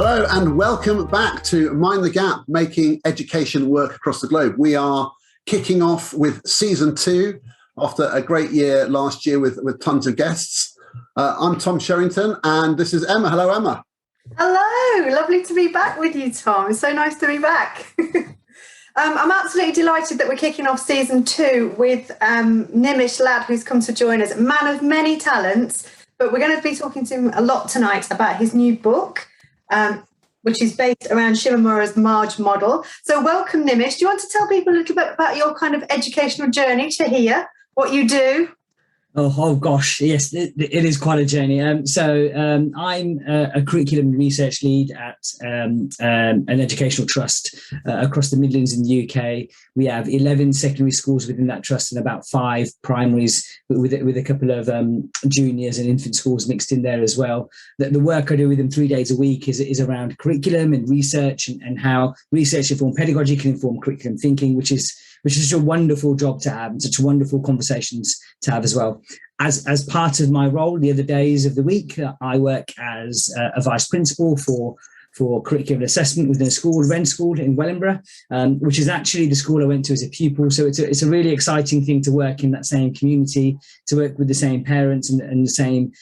Hello and welcome back to Mind the Gap, making education work across the globe. We are kicking off with season 2 after a great year last year with tons of guests. I'm Tom Sherrington and this is Emma. Hello, Emma. Hello, lovely to be back with you, Tom. It's so nice to be back. I'm absolutely delighted that we're kicking off season 2 with Nimish Lad, who's come to join us, a man of many talents. But we're going to be talking to him a lot tonight about his new book, which is based around Shimamura's MARGE model. So welcome, Nimish. Do you want to tell people a little bit about your kind of educational journey to here, what you do? Oh gosh, yes, it is quite a journey. I'm a curriculum research lead at an educational trust across the Midlands in the UK. We have 11 secondary schools within that trust and about 5 primaries with a couple of juniors and infant schools mixed in there as well. The work I do with them 3 days a week is around curriculum and research and how research-informed pedagogy can inform curriculum thinking, which is such a wonderful job to have and such wonderful conversations to have as well. As part of my role, the other days of the week, I work as a vice principal for curriculum assessment within a school, Wren School in Wellingborough, which is actually the school I went to as a pupil. So it's a really exciting thing to work in that same community, to work with the same parents and the same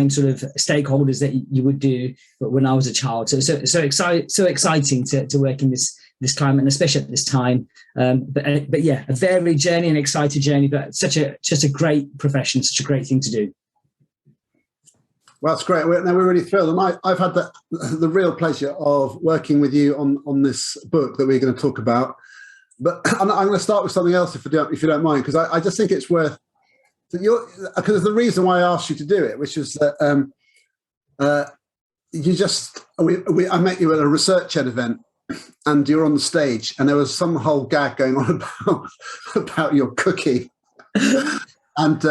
sort of stakeholders that you would do when I was a child. So exciting to work in this climate, and especially at this time. But yeah, a varied journey, an exciting journey, but just a great profession, such a great thing to do. Well, that's great. We're really thrilled. And I've had the real pleasure of working with you on this book that we're going to talk about. But I'm going to start with something else, if you don't mind, because I just think it's worth, because the reason why I asked you to do it, which is that I met you at a research ed event, and you're on the stage, and there was some whole gag going on about your cooking, and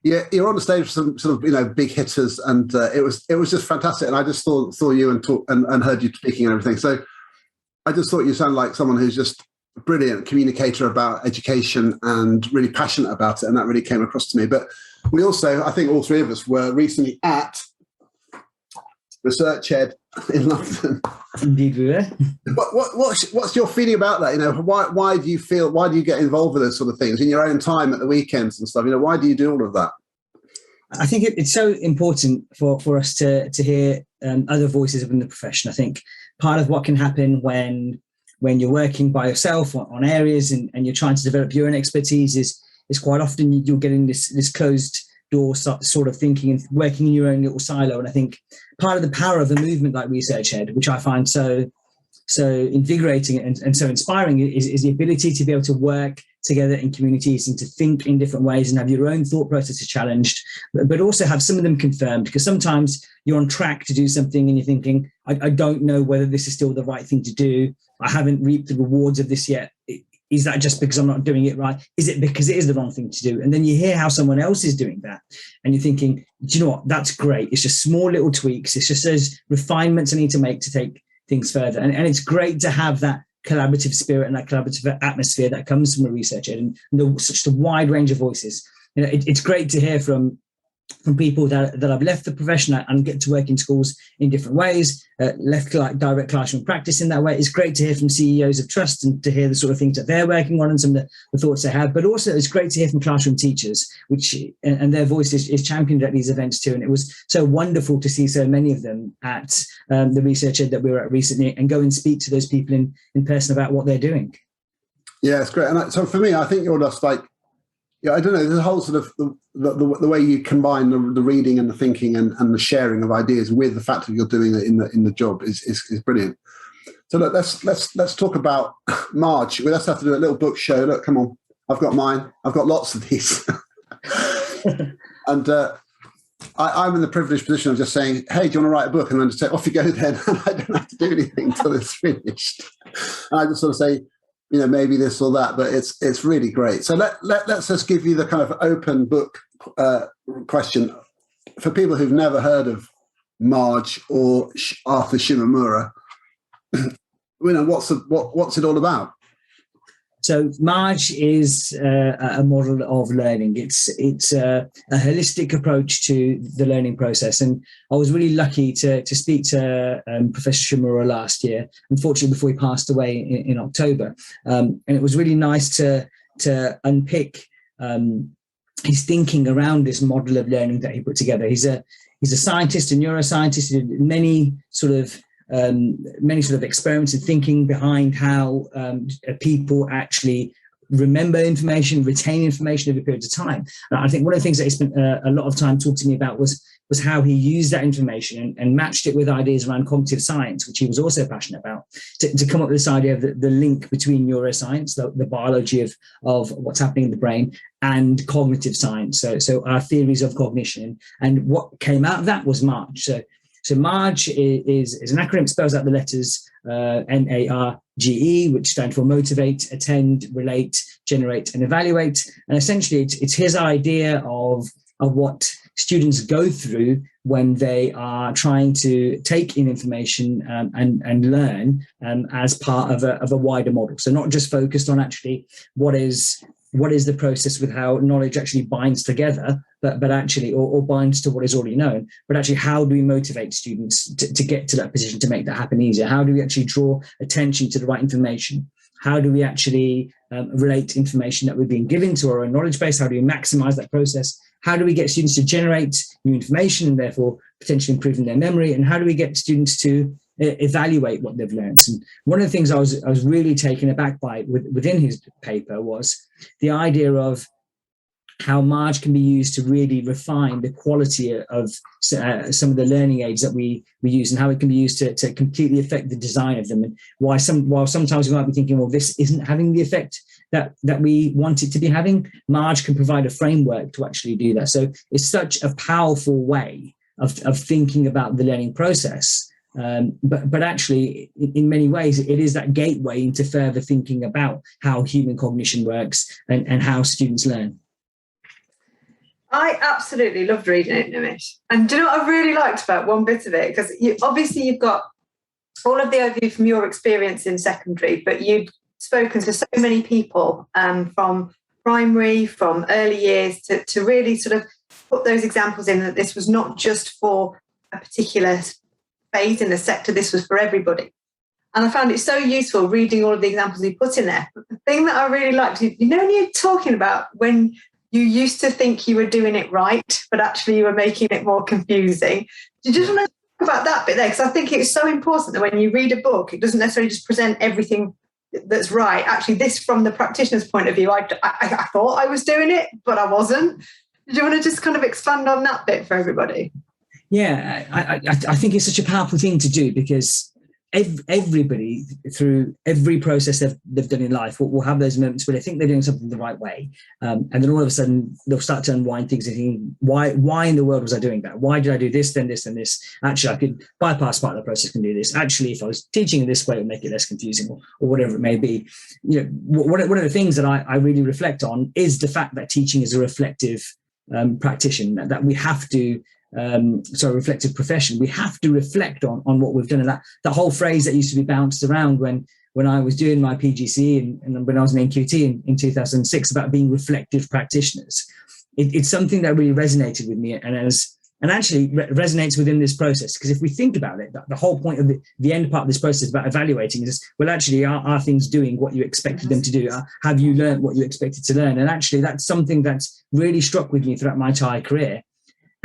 you're on the stage with some sort of big hitters, and it was just fantastic. And I just saw you and heard you speaking and everything. So I just thought you sounded like someone who's just a brilliant communicator about education and really passionate about it, and that really came across to me. But we also, I think all 3 of us were recently at Research Ed in London. Indeed, we were. What's your feeling about that? Why do you get involved with those sort of things in your own time at the weekends and stuff? Why do you do all of that? I think it's so important for us to hear other voices within the profession. I think part of what can happen when you're working by yourself on areas and you're trying to develop your own expertise is quite often you're getting this closed door sort of thinking and working in your own little silo. And I think part of the power of a movement like Research Ed, which I find so invigorating and so inspiring, is the ability to be able to work together in communities and to think in different ways and have your own thought processes challenged, but also have some of them confirmed, because sometimes you're on track to do something and you're thinking, I don't know whether this is still the right thing to do. I haven't reaped the rewards of this yet. Is that just because I'm not doing it right? Is it because it is the wrong thing to do? And then you hear how someone else is doing that and you're thinking, do you know what? That's great. It's just small little tweaks. It's just those refinements I need to make to take things further. And it's great to have that collaborative spirit and that collaborative atmosphere that comes from a research ed and such a wide range of voices. It's great to hear from people that have left the profession and get to work in schools in different ways, left direct classroom practice in that way. It's great to hear from CEOs of trust and to hear the sort of things that they're working on and some of the thoughts they have. But also it's great to hear from classroom teachers, and their voice is championed at these events too. And it was so wonderful to see so many of them at the research ed that we were at recently and go and speak to those people in person about what they're doing. Yeah, it's great. And so for me, I think you're just like, I don't know, the whole sort of the way you combine the reading and the thinking and the sharing of ideas with the fact that you're doing it in the job is brilliant. So look, let's talk about Marge. Let's have to do a little book show. Look, come on, I've got mine. I've got lots of these, and I'm in the privileged position of just saying, "Hey, do you want to write a book?" And then just say, "Off you go, then." And I don't have to do anything until it's finished. And I just sort of say, maybe this or that, but it's really great. So let's just give you the kind of open book question for people who've never heard of Marge or Arthur Shimamura. What's it all about? So MARGE is a model of learning. It's a holistic approach to the learning process. And I was really lucky to speak to Professor Shimamura last year, unfortunately before he passed away in October. And it was really nice to unpick his thinking around this model of learning that he put together. He's a scientist, a neuroscientist. He did many sort of experiments and thinking behind how people actually remember information, retain information over periods of time. And I think one of the things that he spent a lot of time talking to me about was how he used that information and matched it with ideas around cognitive science, which he was also passionate about, to come up with this idea of the link between neuroscience, the biology of what's happening in the brain, and cognitive science. So our theories of cognition. And what came out of that was MARGE. So MARGE is an acronym, spells out the letters MARGE, which stand for motivate, attend, relate, generate, and evaluate. And essentially, it's his idea of what students go through when they are trying to take in information and learn as part of a wider model. So not just focused on actually what is the process with how knowledge actually binds together, but actually, or binds to what is already known, but actually how do we motivate students to get to that position, to make that happen easier? How do we actually draw attention to the right information? How do we actually relate information that we're being given to our own knowledge base? How do we maximize that process? How do we get students to generate new information and therefore potentially improving their memory? And how do we get students to evaluate what they've learned? And one of the things I was really taken aback by within his paper was the idea of how MARGE can be used to really refine the quality of some of the learning aids that we use, and how it can be used to completely affect the design of them. And while sometimes we might be thinking, well, this isn't having the effect that we want it to be having, MARGE can provide a framework to actually do that. So it's such a powerful way of thinking about the learning process. But actually, in many ways, it is that gateway into further thinking about how human cognition works and how students learn. I absolutely loved reading it, Nimish. And do you know what I really liked about one bit of it? Because obviously you've got all of the overview from your experience in secondary, but you'd spoken to so many people from primary, from early years, to really sort of put those examples in, that this was not just for a particular phase in the sector, this was for everybody. And I found it so useful reading all of the examples you put in there. But the thing that I really liked, when you're talking about when you used to think you were doing it right, but actually you were making it more confusing. Do you just want to talk about that bit there? Because I think it's so important that when you read a book, it doesn't necessarily just present everything that's right. Actually, this, from the practitioner's point of view, I thought I was doing it, but I wasn't. Do you want to just kind of expand on that bit for everybody? Yeah, I think it's such a powerful thing to do, because everybody, through every process they've done in life, will have those moments where they think they're doing something the right way, and then all of a sudden they'll start to unwind things and think, why in the world was I doing that? Why did I do this, then this, and this? Actually, I could bypass part of the process and do this. Actually, if I was teaching in this way, it would make it less confusing, or whatever it may be. One of the things that I really reflect on is the fact that teaching is a reflective practitioner, that we have to reflective profession. We have to reflect on what we've done. And that whole phrase that used to be bounced around when I was doing my PGCE and when I was an NQT in 2006 about being reflective practitioners. It's something that really resonated with me and actually resonates within this process. Because if we think about it, the whole point of the end part of this process about evaluating is, well, actually, are things doing what you expected them to do? Have you learned what you expected to learn? And actually, that's something that's really struck with me throughout my entire career.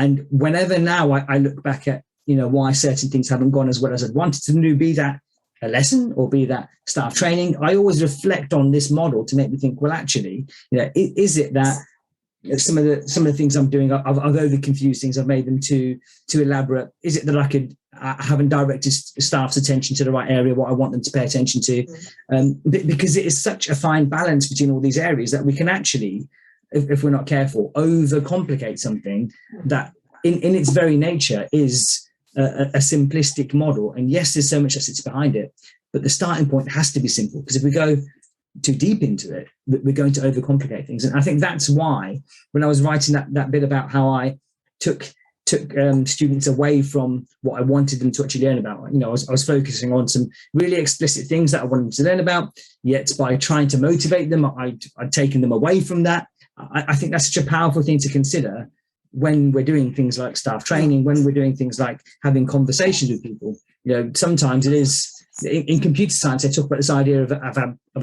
And whenever now I look back at, why certain things haven't gone as well as I'd wanted to do, be that a lesson or be that staff training, I always reflect on this model to make me think, well, actually, is it that some of the things I'm doing, I've over confused things, I've made them too elaborate? Is it that I haven't directed staff's attention to the right area, what I want them to pay attention to? Because it is such a fine balance between all these areas that we can actually, if we're not careful, overcomplicate something that in its very nature is a simplistic model. And yes, there's so much that sits behind it, but the starting point has to be simple, because if we go too deep into it, we're going to overcomplicate things. And I think that's why when I was writing that bit about how I took took students away from what I wanted them to actually learn about. I was focusing on some really explicit things that I wanted them to learn about, yet by trying to motivate them, I'd taken them away from that. I think that's such a powerful thing to consider when we're doing things like staff training, when we're doing things like having conversations with people. Sometimes it is, in computer science, they talk about this idea of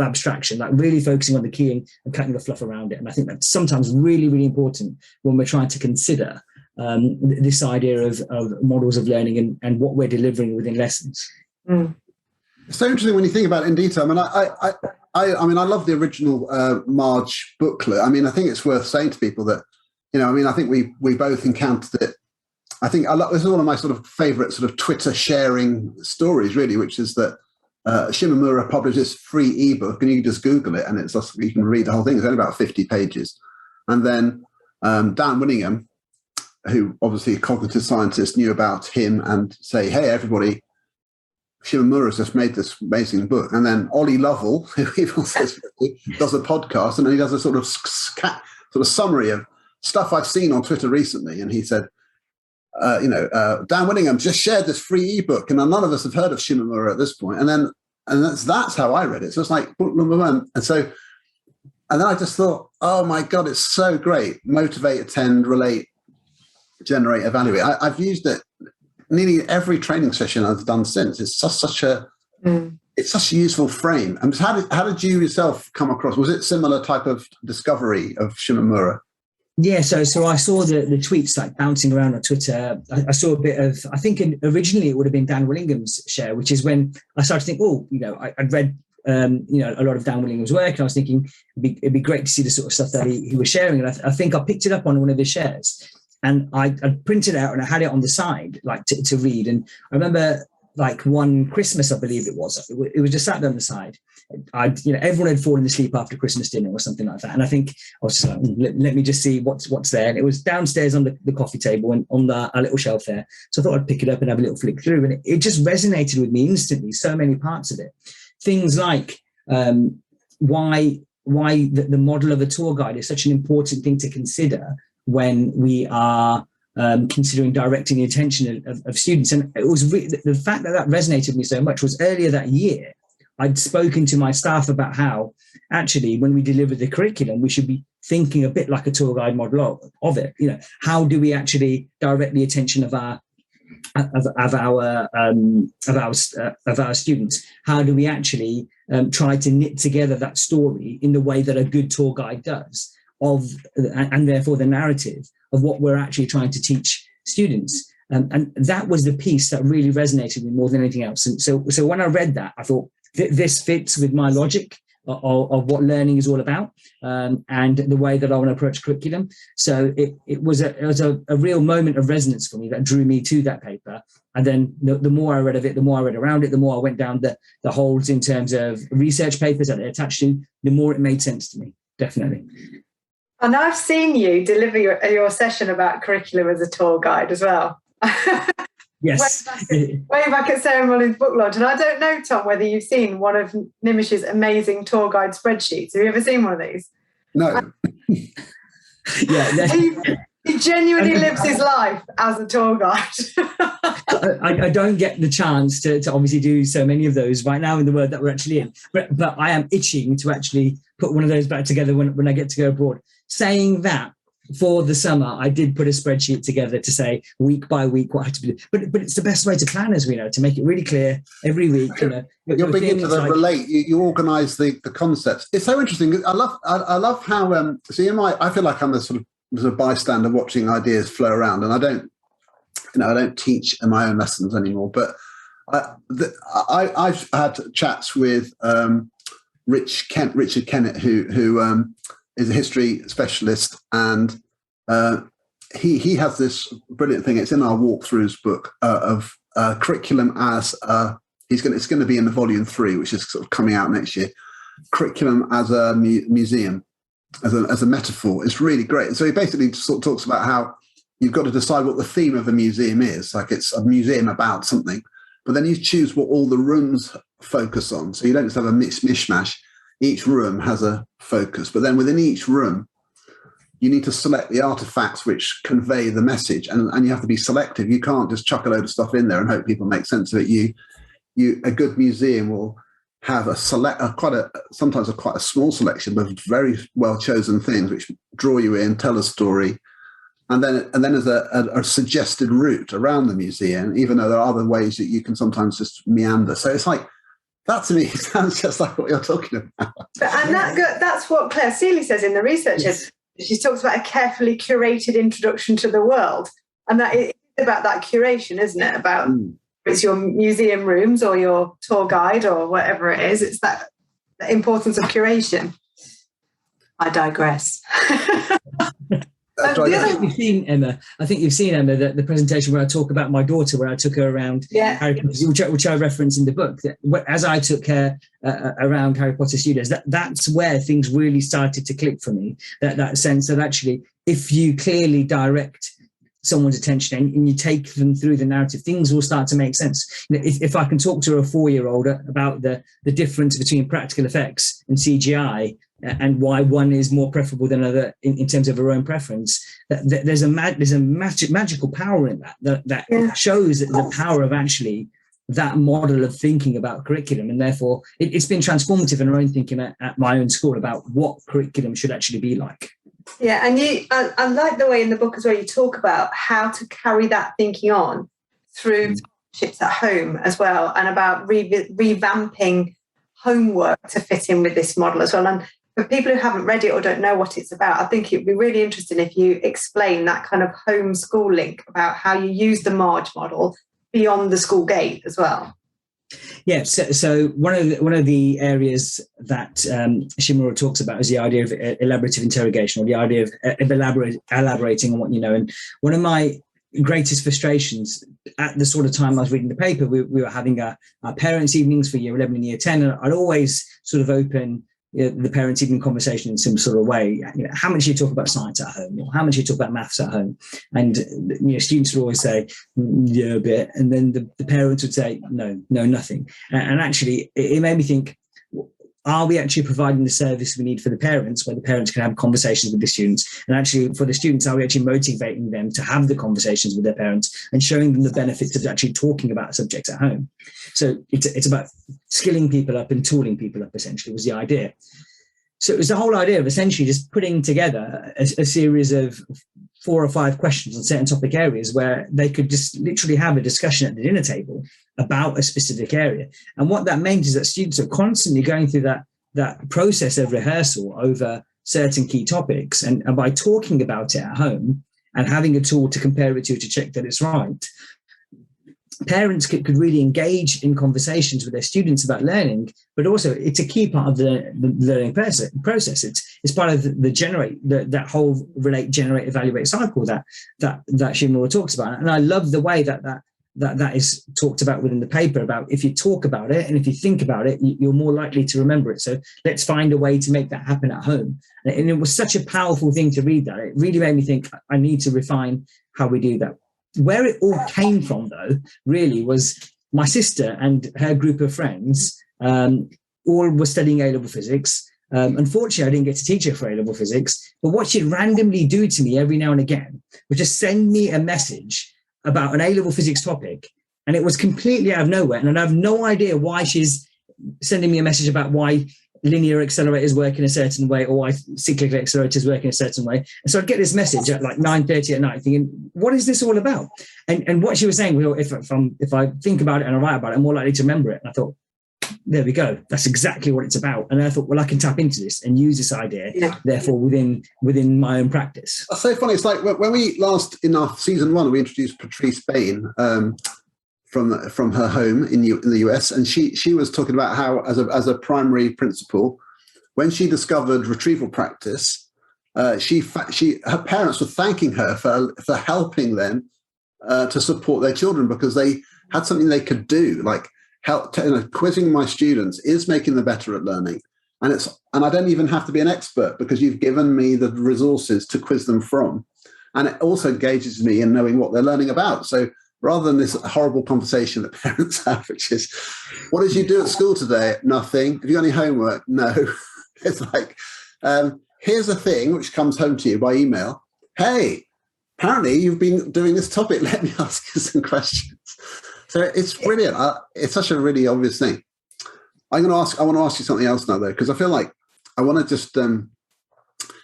abstraction, like really focusing on the key and cutting the fluff around it. And I think that's sometimes really, really important when we're trying to consider this idea of models of learning and what we're delivering within lessons. It's so interesting when you think about it in detail. I mean, I love the original Marge booklet. I mean, I think it's worth saying to people that, I think we both encountered it. I think this is one of my sort of favorite sort of Twitter sharing stories, really, which is that Shimamura published this free ebook, and you can just Google it, and it's just, you can read the whole thing. It's only about 50 pages. And then Dan Winningham, who obviously a cognitive scientist, knew about him and say, hey, everybody, Shimamura's just made this amazing book. And then Ollie Lovell, who even says, does a podcast, and then he does a sort of summary of stuff I've seen on Twitter recently. And he said, Dan Winningham just shared this free ebook, and none of us have heard of Shimamura at this point. And that's how I read it. So it's like, and then I just thought, oh my God, it's so great. Motivate, attend, relate, generate, evaluate. I've used it nearly every training session I've done since. It's such a useful frame. And how did you yourself come across? Was it similar type of discovery of Shimamura? Yeah, so I saw the tweets like bouncing around on Twitter. I saw a bit of, I think originally it would have been Dan Willingham's share, which is when I started to think, I'd read a lot of Dan Willingham's work, and I was thinking it'd be great to see the sort of stuff that he was sharing. And I think I picked it up on one of his shares, and I printed it out and I had it on the side, like to read. And I remember like one Christmas, I believe it was just sat there on the side. Everyone had fallen asleep after Christmas dinner or something like that. And I think I was just like, let me just see what's there. And it was downstairs on the coffee table and on our little shelf there. So I thought I'd pick it up and have a little flick through. And it just resonated with me instantly, so many parts of it. Things like why the model of a tour guide is such an important thing to consider when we are considering directing the attention of students. And it was the fact that resonated with me so much was earlier that year, I'd spoken to my staff about how actually when we deliver the curriculum, we should be thinking a bit like a tour guide model of it. How do we actually direct the attention of our students? How do we actually try to knit together that story in the way that a good tour guide does and therefore the narrative of what we're actually trying to teach students? And that was the piece that really resonated with me more than anything else. And so when I read that, I thought, this fits with my logic of what learning is all about, and the way that I want to approach curriculum. So it was a real moment of resonance for me that drew me to that paper. And then the more I read of it, the more I read around it, the more I went down the holes in terms of research papers that they're attached to, the more it made sense to me, definitely. And I've seen you deliver your session about curriculum as a tour guide as well. Yes. Way back at Sarah Mullins' book launch. And I don't know, Tom, whether you've seen one of Nimish's amazing tour guide spreadsheets. Have you ever seen one of these? No. Yeah. He genuinely lives his life as a tour guide. I don't get the chance to obviously do so many of those right now in the world that we're actually in. But I am itching to actually put one of those back together when I get to go abroad. Saying that, for the summer, I did put a spreadsheet together to say week by week what had to be done. But it's the best way to plan, as we know, to make it really clear every week. You're beginning to relate. You organise the concepts. It's so interesting. I love how. I feel like I'm a sort of bystander watching ideas flow around, and I don't teach in my own lessons anymore. But I've had chats with Richard Kennett, who is a history specialist, and he has this brilliant thing. It's in our walkthroughs book of curriculum as it's going to be in the volume 3, which is sort of coming out next year. Curriculum as a museum, as a metaphor. It's really great. So he basically sort of talks about how you've got to decide what the theme of a museum is. Like it's a museum about something, but then you choose what all the rooms focus on. So you don't just have a mishmash. Each room has a focus, but then within each room, you need to select the artifacts which convey the message, and you have to be selective. You can't just chuck a load of stuff in there and hope people make sense of it. A good museum will have sometimes quite a small selection, but very well chosen things which draw you in, tell a story, and then there's a suggested route around the museum, even though there are other ways that you can sometimes just meander. So it's like, that to me sounds just like what you're talking about. And that's what Claire Seeley says in the research. Yes. She talks about a carefully curated introduction to the world, and that it's about that curation, isn't it? About it's your museum rooms or your tour guide or whatever it is. It's that the importance of curation. I digress. I think you've seen, Emma, the presentation where I talk about my daughter, where I took her around Harry Potter, which I reference in the book. That as I took her around Harry Potter studios, that's where things really started to click for me. That sense that actually, if you clearly direct someone's attention and you take them through the narrative, things will start to make sense. You know, if I can talk to a 4-year-old about the difference between practical effects and CGI, and why one is more preferable than another in terms of her own preference, there's a magical power in that shows the power of actually that model of thinking about curriculum. And therefore it's been transformative in our own thinking at my own school about what curriculum should actually be like. Yeah, and I like the way in the book as well you talk about how to carry that thinking on through partnerships at home as well, and about revamping homework to fit in with this model as well. And for people who haven't read it or don't know what it's about, I think it'd be really interesting if you explain that kind of homeschool link about how you use the MARGE model beyond the school gate as well. Yeah, so one of the areas that Shimamura talks about is the idea of elaborative interrogation, or the idea of elaborating on what you know. And one of my greatest frustrations at the sort of time I was reading the paper, we were having our parents' evenings for year 11 and year 10, and I'd always sort of open the parents' evening conversation in some sort of way. You know, how much do you talk about science at home, or how much do you talk about maths at home? And students would always say, yeah, a bit, and then the parents would say, no, nothing. And actually, it made me think: are we actually providing the service we need for the parents, where the parents can have conversations with the students? And actually, for the students, are we actually motivating them to have the conversations with their parents and showing them the benefits of actually talking about subjects at home? So it's about skilling people up and tooling people up, essentially, was the idea. So it was the whole idea of essentially just putting together a series of 4 or 5 questions on certain topic areas where they could just literally have a discussion at the dinner table about a specific area. And what that meant is that students are constantly going through that process of rehearsal over certain key topics. And by talking about it at home and having a tool to compare it to check that it's right, parents could really engage in conversations with their students about learning, but also it's a key part of the learning process. It's part of that whole relate, generate, evaluate cycle that Shimamura talks about. And I love the way that is talked about within the paper, about if you talk about it and if you think about it, you're more likely to remember it. So let's find a way to make that happen at home. And it was such a powerful thing to read that. It really made me think I need to refine how we do that. Where it all came from, though, really was my sister and her group of friends all were studying A-level physics. Unfortunately, I didn't get to teach her for A-level physics, but what she'd randomly do to me every now and again was just send me a message about an A-level physics topic, and it was completely out of nowhere. And I have no idea why she's sending me a message about why linear accelerators work in a certain way, or why cyclic accelerators work in a certain way. And so I'd get this message at like 9:30 at night thinking, what is this all about? And what she was saying, well, if I think about it and I write about it, I'm more likely to remember it. And I thought, there we go. That's exactly what it's about. And I thought, well, I can tap into this and use this idea, therefore, within my own practice. That's so funny. It's like when we last, in our season 1, we introduced Patrice Bain from her home in the US, and she was talking about how, as a primary principal, when she discovered retrieval practice, her parents were thanking her for helping them to support their children, because they had something they could do, like quizzing my students is making them better at learning. And I don't even have to be an expert, because you've given me the resources to quiz them from. And it also engages me in knowing what they're learning about. So rather than this horrible conversation that parents have, which is, what did you do at school today? Nothing. Have you got any homework? No. It's like, here's a thing which comes home to you by email. Hey, apparently you've been doing this topic. Let me ask you some questions. So it's brilliant. It's such a really obvious thing. I want to ask you something else now, though, because I feel like I want to just,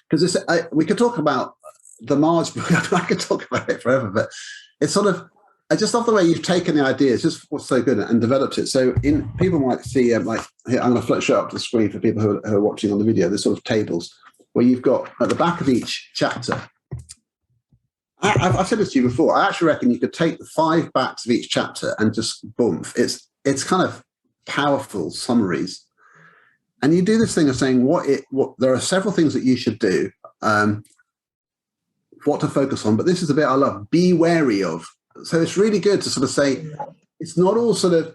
because we could talk about the MARGE book. I could talk about it forever, but it's sort of, I just love the way you've taken the idea. It's just what's so good and developed it. So people might see, like, here, I'm going to show up the screen for people who are watching on the video, there's sort of tables where you've got at the back of each chapter. I've said this to you before. I actually reckon you could take the 5 backs of each chapter and just boom. It's kind of powerful summaries. And you do this thing of saying there are several things that you should do, what to focus on. But this is the bit I love. Be wary of. So it's really good to sort of say, it's not all sort of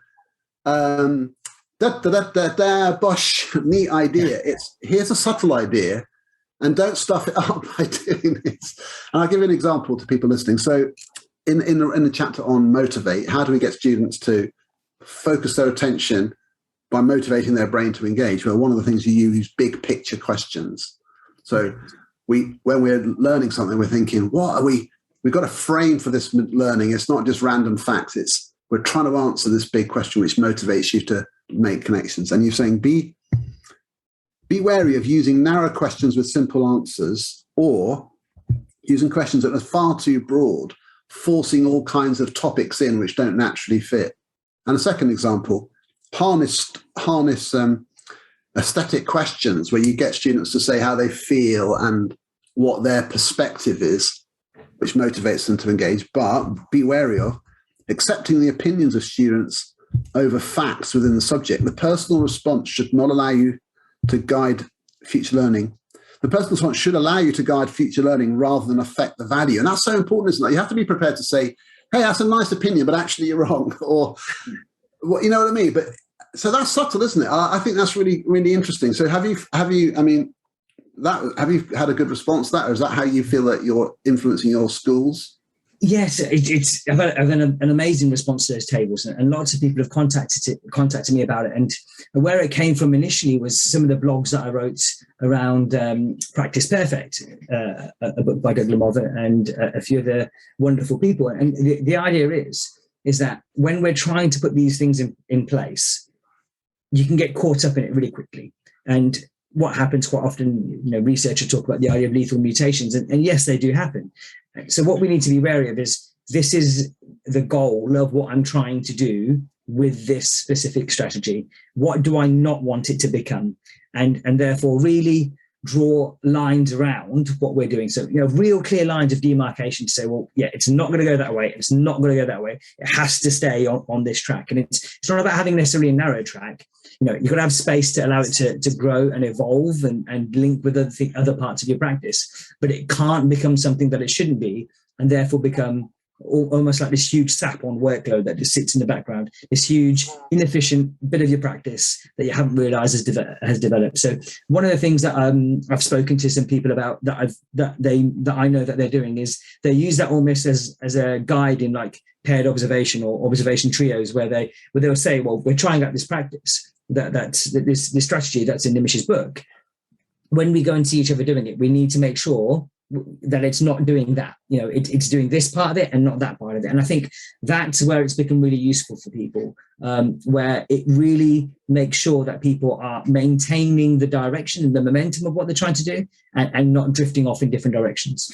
bosh, neat idea. It's here's a subtle idea, and don't stuff it up by doing this. And I'll give you an example to people listening. So in the chapter on motivate, how do we get students to focus their attention by motivating their brain to engage? Well, one of the things you use big picture questions. So when we're learning something, we're thinking, we've got a frame for this learning. It's not just random facts. We're trying to answer this big question, which motivates you to make connections. And you're saying, be wary of using narrow questions with simple answers, or using questions that are far too broad, forcing all kinds of topics in which don't naturally fit. And a second example, harness aesthetic questions, where you get students to say how they feel and what their perspective is, which motivates them to engage. But be wary of accepting the opinions of students over facts within the subject. The personal response should not allow you to guide future learning. The personal response should allow you to guide future learning rather than affect the value. And that's so important, isn't it? You have to be prepared to say, hey, that's a nice opinion, but actually you're wrong. Or, you know what I mean? But so that's subtle, isn't it? I think that's really, really interesting. So have you had a good response to that? Or is that how you feel that you're influencing your schools? Yes, I've had an amazing response to those tables, and lots of people have contacted me about it. And where it came from initially was some of the blogs that I wrote around Practice Perfect, a book by Doug Lemova and a few other wonderful people. And the idea is that when we're trying to put these things in place, you can get caught up in it really quickly. And what happens quite often, researchers talk about the idea of lethal mutations, and yes, they do happen. So what we need to be wary of is, this is the goal of what I'm trying to do with this specific strategy. What do I not want it to become? And therefore really draw lines around what we're doing. So, real clear lines of demarcation to say, well, yeah, it's not going to go that way. It's not going to go that way. It has to stay on this track. And it's not about having necessarily a narrow track. You've got to have space to allow it to grow and evolve and link with other parts of your practice. But it can't become something that it shouldn't be, and therefore become almost like this huge sap on workload that just sits in the background, this huge inefficient bit of your practice that you haven't realized has developed. So one of the things that I've spoken to some people about that I know that they're doing is they use that almost as a guide in like paired observation or observation trios, where they'll say, well, we're trying out this practice, that's this strategy that's in Nimish's book. When we go and see each other doing it, we need to make sure that it's not doing that. It's doing this part of it and not that part of it. And I think that's where it's become really useful for people, where it really makes sure that people are maintaining the direction and the momentum of what they're trying to do, and not drifting off in different directions.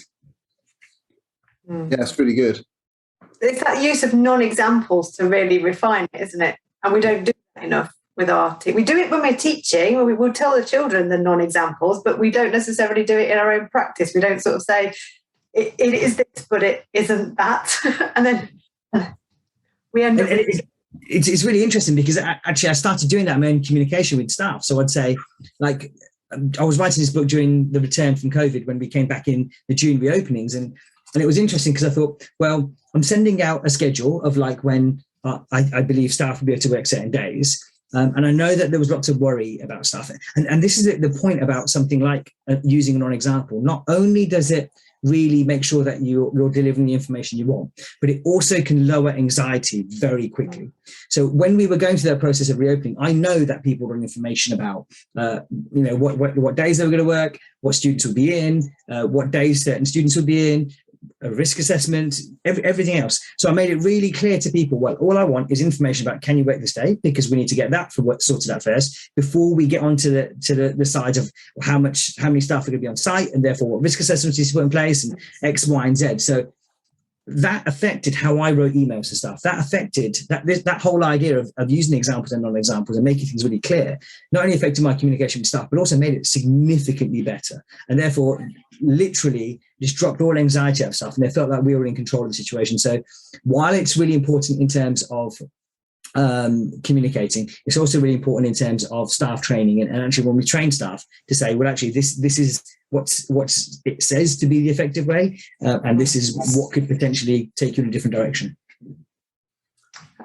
Yeah, that's really good. It's that use of non-examples to really refine it, isn't it? And we don't do that enough with our team. We do it when we're teaching. We will tell the children the non-examples, but we don't necessarily do it in our own practice. We don't sort of say, it is this, but it isn't that. And then we end up... It's really interesting, because actually I started doing that in my own communication with staff. So I'd say, like, I was writing this book during the return from COVID, when we came back in the June reopenings. And it was interesting because I thought, well, I'm sending out a schedule of like when I believe staff will be able to work certain days. And I know that there was lots of worry about stuff. And this is the point about something like using a non-example. Not only does it really make sure that you're delivering the information you want, but it also can lower anxiety very quickly. So when we were going through that process of reopening, I know that people were information about, what days they were going to work, what students would be in, what days certain students would be in, a risk assessment, everything else. So I made it really clear to people, well, all I want is information about can you work this day, because we need to get that sorted out first before we get onto the side of how many staff are going to be on site, and therefore what risk assessments need to put in place, and X, Y, and Z. So that affected how I wrote emails to staff. That affected that whole idea of using examples and non-examples and making things really clear. Not only affected my communication with staff, but also made it significantly better. And therefore, literally just dropped all anxiety out of stuff, and they felt like we were in control of the situation. So while it's really important in terms of communicating, it's also really important in terms of staff training. And actually, when we train staff to say, well, actually, this is what it says to be the effective way, and this is what could potentially take you in a different direction.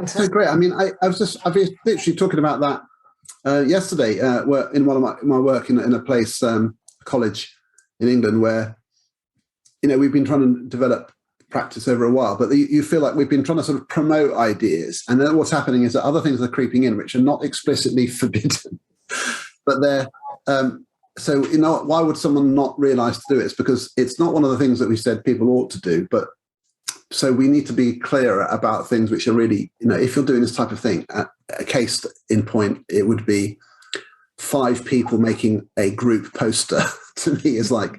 So great. I mean, I was literally talking about that yesterday in one of my work in a place, college in England, where we've been trying to develop practice over a while, but you feel like we've been trying to sort of promote ideas, and then what's happening is that other things are creeping in which are not explicitly forbidden, but they're so why would someone not realize to do it? It's because it's not one of the things that we said people ought to do, but so we need to be clearer about things which are really, if you're doing this type of thing, a case in point, it would be 5 people making a group poster to me is like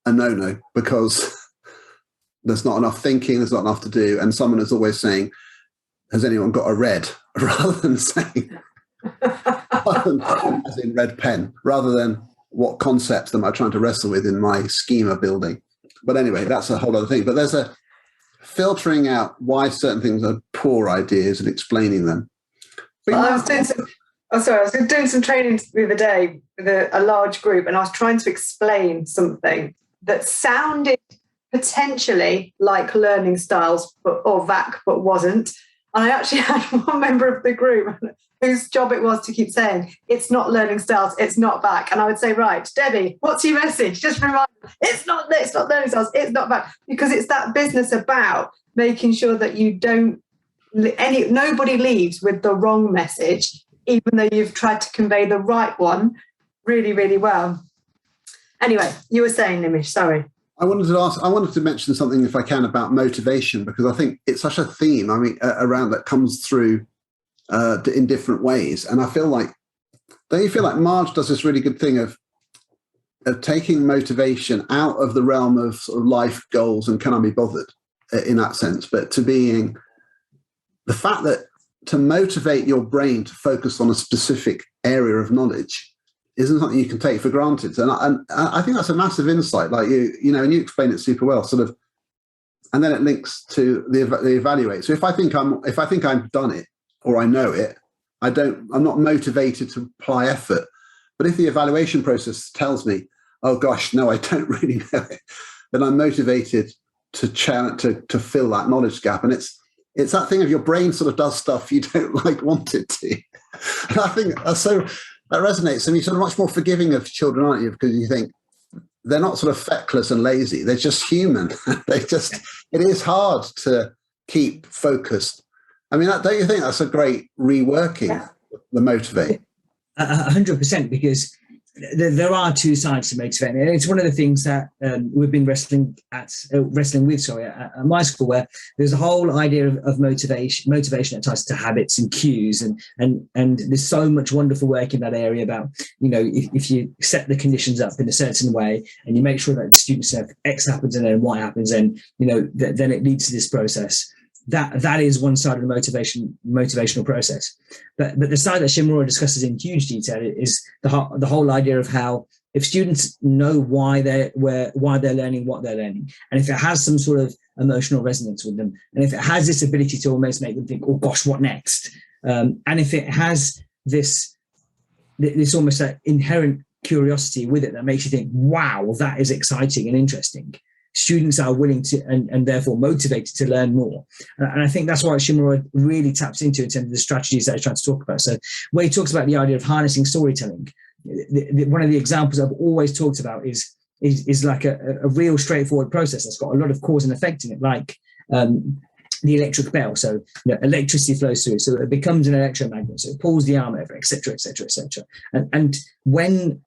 a no-no, because there's not enough thinking, there's not enough to do. And someone is always saying, has anyone got a red? Rather than saying, as in red pen, rather than what concepts am I trying to wrestle with in my schema building. But anyway, that's a whole other thing. But there's a filtering out why certain things are poor ideas and explaining them. I was doing some training the other day with a large group, and I was trying to explain something that sounded potentially like learning styles or VAC, but wasn't. And I actually had one member of the group whose job it was to keep saying, it's not learning styles, it's not VAC. And I would say, right, Debbie, what's your message? Just remind me, it's not learning styles, it's not VAC. Because it's that business about making sure that you nobody leaves with the wrong message, even though you've tried to convey the right one really, really well. Anyway, you were saying, Nimish, sorry. I wanted to mention something, if I can, about motivation, because I think it's such a theme, around that comes through in different ways. And I feel like, don't you feel like Marge does this really good thing of taking motivation out of the realm of sort of life goals and can I be bothered in that sense, but to being the fact that to motivate your brain to focus on a specific area of knowledge isn't something you can take for granted. And I think that's a massive insight. Like and you explain it super well, sort of, and then it links to the evaluate. So if I think I've done it or I know it, I'm not motivated to apply effort. But if the evaluation process tells me, oh gosh, no, I don't really know it, then I'm motivated to fill that knowledge gap. And it's that thing of your brain sort of does stuff you don't want it to. And I think that resonates. And you're sort of much more forgiving of children, aren't you? Because you think they're not sort of feckless and lazy. They're just human. It is hard to keep focused. I mean, don't you think that's a great reworking, the motivate? 100%, because there are two sides to motivating. And it's one of the things that we've been wrestling with at my school, where there's a whole idea of motivation that ties to habits and cues, and there's so much wonderful work in that area about, if you set the conditions up in a certain way and you make sure that the students have X happens and then Y happens, and then it leads to this process. That is one side of the motivational process, but the side that Shimamura discusses in huge detail is the whole idea of how, if students know why they're learning what they're learning, and if it has some sort of emotional resonance with them, and if it has this ability to almost make them think, oh gosh, what next, and if it has this almost inherent curiosity with it that makes you think, wow, that is exciting and interesting, students are willing to and therefore motivated to learn more. And I think that's what Shimamura really taps into in terms of the strategies that I tried to talk about. So where he talks about the idea of harnessing storytelling, one of the examples I've always talked about is like a real straightforward process that's got a lot of cause and effect in it, like the electric bell. So electricity flows through, so it becomes an electromagnet, so it pulls the arm over, etc., etc., etc. And when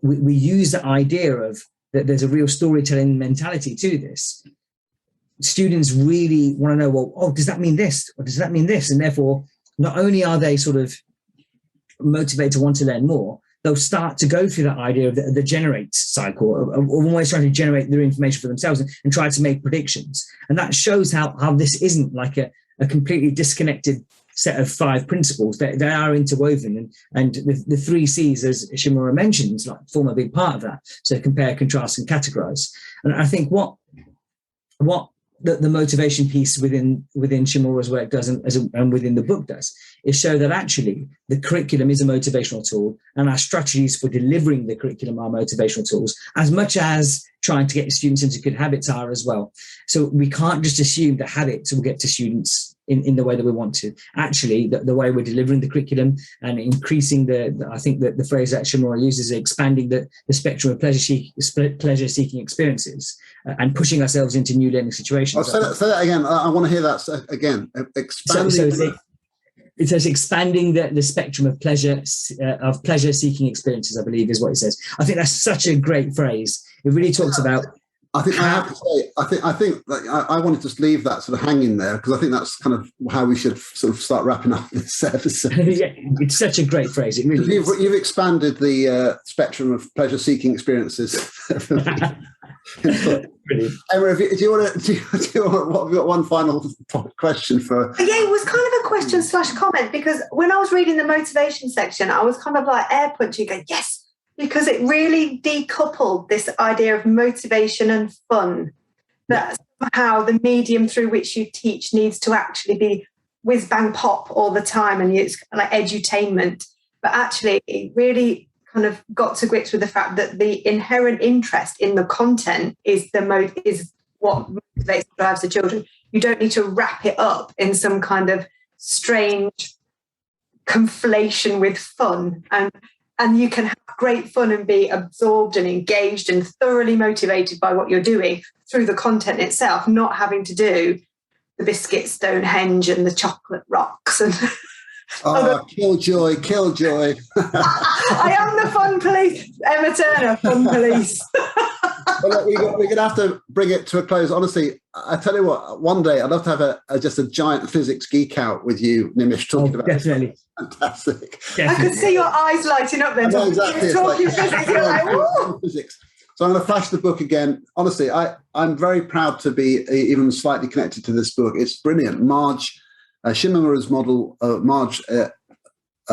we use the idea of that there's a real storytelling mentality to this, students really want to know, well, oh, does that mean this? Or does that mean this? And therefore, not only are they sort of motivated to want to learn more, they'll start to go through that idea of the generate cycle, of always trying to generate their information for themselves and try to make predictions. And that shows how this isn't like a completely disconnected set of 5 principles. They are interwoven, and the 3 C's, as Shimamura mentions, like form a big part of that. So compare, contrast, and categorize. And I think what the motivation piece within Shimamura's work does, and within the book does, is show that actually the curriculum is a motivational tool, and our strategies for delivering the curriculum are motivational tools, as much as trying to get students into good habits are as well. So we can't just assume that habits will get to students in the way that we want to. Actually, the way we're delivering the curriculum and increasing I think that the phrase that Shimamura uses is expanding the spectrum of pleasure-seeking experiences and pushing ourselves into new learning situations. Say that again. I want to hear that again. Expanding. It says expanding the spectrum of pleasure-seeking experiences, I believe is what it says. I think that's such a great phrase. It really talks about. I think I have to say, I think I wanted to just leave that sort of hanging there, because I think that's kind of how we should sort of start wrapping up this episode. Yeah, it's such a great phrase. It really is. You've expanded the spectrum of pleasure-seeking experiences. Brilliant. Emma, do you want to? We've got one final question for. Yeah, it was kind of a question/comment, because when I was reading the motivation section, I was kind of like air punching, going, yes. Because it really decoupled this idea of motivation and fun, that somehow the medium through which you teach needs to actually be whiz bang pop all the time, and it's like edutainment. But actually, it really kind of got to grips with the fact that the inherent interest in the content is what motivates and drives the children. You don't need to wrap it up in some kind of strange conflation with fun, and you can have great fun and be absorbed and engaged and thoroughly motivated by what you're doing through the content itself, not having to do the biscuit Stonehenge and the chocolate rocks. And Killjoy. I am the fun police, Emma Turner, fun police. Well, look, we're going to have to bring it to a close. Honestly, I tell you what, one day I'd love to have just a giant physics geek out with you, Nimish, talking about definitely. This. Fantastic. Definitely. I could see your eyes lighting up then. Exactly. Talking physics, you're like, woo! Physics. So I'm going to flash the book again. Honestly, I'm very proud to be even slightly connected to this book. It's brilliant. MARGE, Shimamura's model, MARGE, a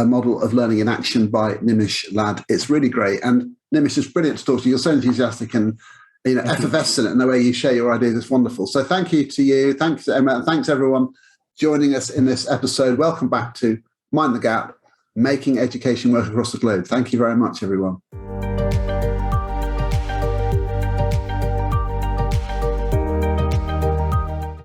model of learning in action by Nimish Lad. It's really great. And Nimish, it's brilliant to talk to you. You're so enthusiastic and effervescent in the way you share your ideas. It's wonderful. So thank you to you. Thanks, Emma. And thanks, everyone, joining us in this episode. Welcome back to Mind the Gap, making education work across the globe. Thank you very much, everyone.